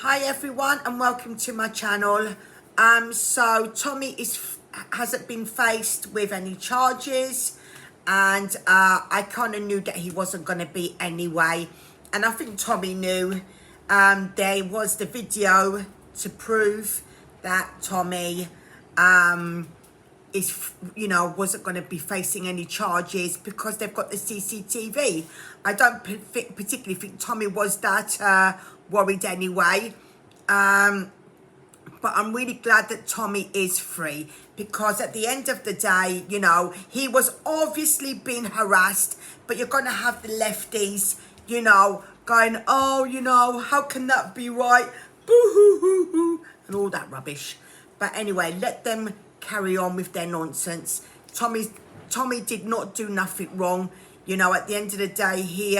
Hi everyone and welcome to my channel. So Tommy hasn't been faced with any charges, and I kind of knew that he wasn't going to be anyway, and I think Tommy knew. There was the video to prove that Tommy wasn't going to be facing any charges because they've got the CCTV. I don't particularly think Tommy was that worried anyway. But I'm really glad that Tommy is free, because at the end of the day, he was obviously being harassed, but you're going to have the lefties, going, oh, how can that be right? Boo-hoo-hoo-hoo, and all that rubbish. But anyway, let them carry on with their nonsense. Tommy did not do nothing wrong. At the end of the day, he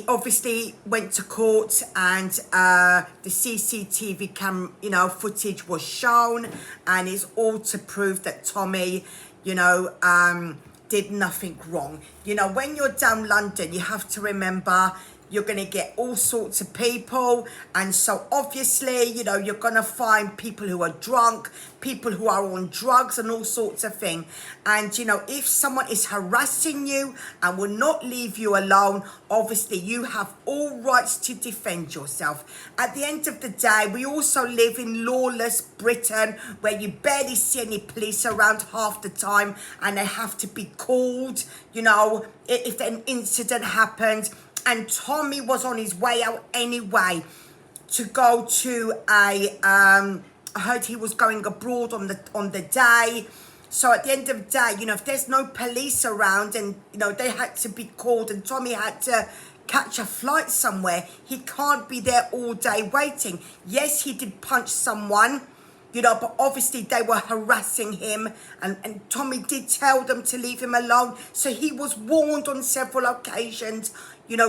obviously went to court, and the CCTV footage was shown, and it's all to prove that Tommy, did nothing wrong. When you're down London, you have to remember you're going to get all sorts of people, and so obviously, you're going to find people who are drunk, people who are on drugs and all sorts of things. And, if someone is harassing you and will not leave you alone, obviously you have all rights to defend yourself. At the end of the day, we also live in lawless Britain, where you barely see any police around half the time, and they have to be called, if an incident happens. And Tommy was on his way out anyway to go to I heard he was going abroad on the day. So at the end of the day, if there's no police around, and, they had to be called, and Tommy had to catch a flight somewhere, he can't be there all day waiting. Yes, he did punch someone, but obviously they were harassing him, and Tommy did tell them to leave him alone. So he was warned on several occasions,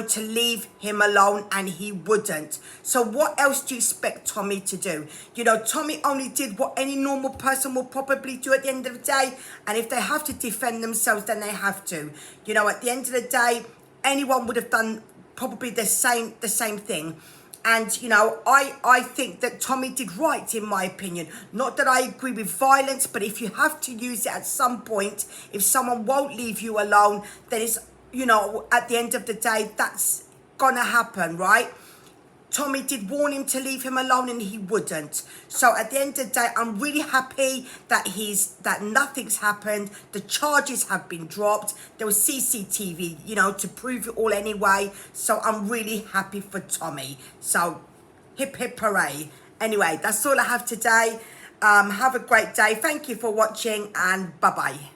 to leave him alone, and he wouldn't. So what else do you expect Tommy to do? Tommy only did what any normal person will probably do at the end of the day, and if they have to defend themselves, then they have to. At the end of the day, anyone would have done probably the same thing. And, I think that Tommy did right, in my opinion. Not that I agree with violence, but if you have to use it at some point, if someone won't leave you alone, then it's, at the end of the day, that's gonna happen, right? Tommy did warn him to leave him alone, and he wouldn't. So at the end of the day, I'm really happy that nothing's happened. The charges have been dropped. There was CCTV, to prove it all anyway. So I'm really happy for Tommy. So hip hip hooray. Anyway, that's all I have today. Have a great day. Thank you for watching, and bye-bye.